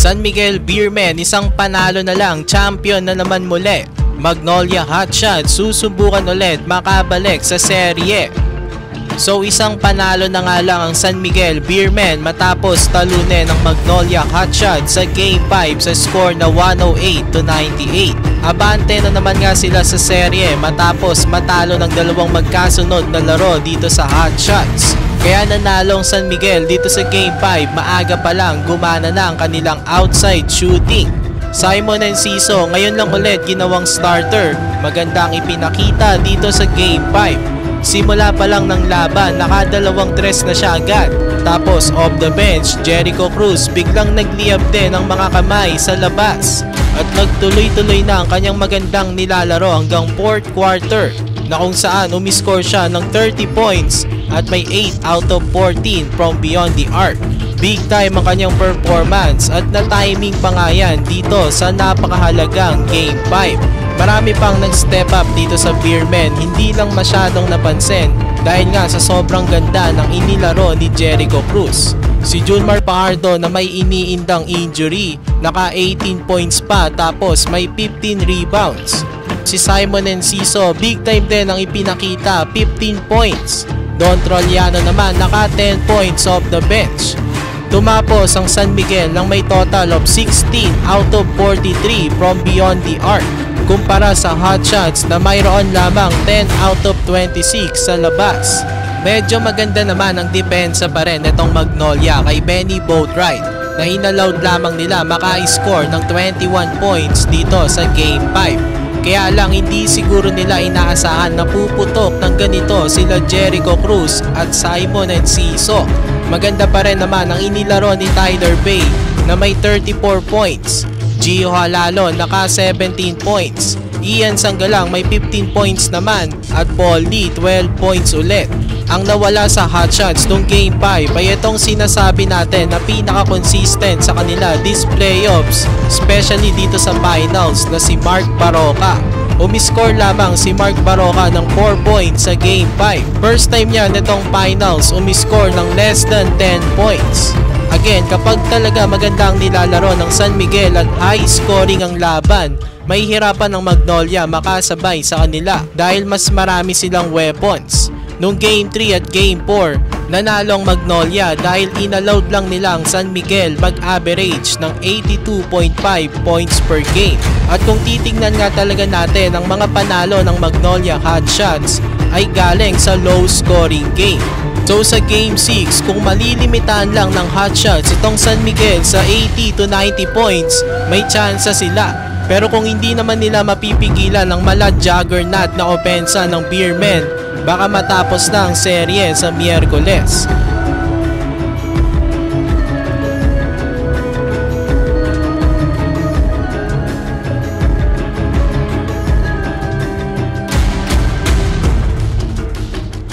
San Miguel Beermen isang panalo na lang, champion na naman muli. Magnolia Hotshots susubukan ulit makabalik sa serye. So isang panalo na nga lang ang San Miguel Beermen matapos talunin ng Magnolia Hotshots sa Game 5 sa score na 108-98. Abante na naman nga sila sa serye matapos matalo ng dalawang magkasunod na laro dito sa Hotshots. Kaya nanalo ang San Miguel dito sa Game 5, maaga pa lang gumana na ang kanilang outside shooting. Simon Enciso ngayon lang ulit ginawang starter, magandang ipinakita dito sa Game 5. Simula pa lang ng laban, nakadalawang tres na siya agad. Tapos off the bench, Jericho Cruz biglang nagliyab din ng mga kamay sa labas. At nagtuloy-tuloy na ang kanyang magandang nilalaro hanggang 4th quarter na kung saan umiscore siya ng 30 points at may 8 out of 14 from beyond the arc. Big time ang kanyang performance at na-timing pa nga yan dito sa napakahalagang Game 5. Marami pang nag-step up dito sa Beermen, hindi lang masyadong napansin dahil nga sa sobrang ganda ng inilaro ni Jericho Cruz. Si Junmar Fajardo na may iniindang injury, naka 18 points pa tapos may 15 rebounds. Si Simon Enciso, big time din ang ipinakita, 15 points. Don Trolliano naman naka 10 points off the bench. Tumapos ang San Miguel ng may total of 16 out of 43 from beyond the arc. Kumpara sa Hotshots na mayroon lamang 10 out of 26 sa labas. Medyo maganda naman ang depensa pa rin itong Magnolia kay Benny Boatwright na hinallowed lamang nila maka-score ng 21 points dito sa Game 5. Kaya lang hindi siguro nila inaasahan na puputok ng ganito sila Jericho Cruz at Simon Enciso. Maganda pa rin naman ang inilaro ni Tyler Bay na may 34 points. Gio Halalo naka 17 points. Ian Sanggalang may 15 points naman at Paul Lee 12 points ulit. Ang nawala sa Hotshots nung Game 5 ay itong sinasabi natin na pinaka-consistent sa kanila this playoffs, especially dito sa finals na si Mark Baroka. Umiscore lamang si Mark Baroka ng 4 points sa Game 5. First time niya nitong finals umiscore ng less than 10 points. Again, kapag talaga magandang nilalaro ng San Miguel at high scoring ang laban, may hirapan ng Magnolia makasabay sa kanila dahil mas marami silang weapons. Nung Game 3 at Game 4, nanalo ang Magnolia dahil inallowed lang nila ang San Miguel mag-average ng 82.5 points per game. At kung titingnan nga talaga natin ang mga panalo ng Magnolia Hotshots ay galing sa low scoring game. So sa Game 6, kung malilimitahan lang ng Hotshots itong San Miguel sa 80 to 90 points, may tsansa sila. Pero kung hindi naman nila mapipigilan ng mala-juggernaut na opensa ng Beermen, baka matapos na ang serye sa Miyerkules.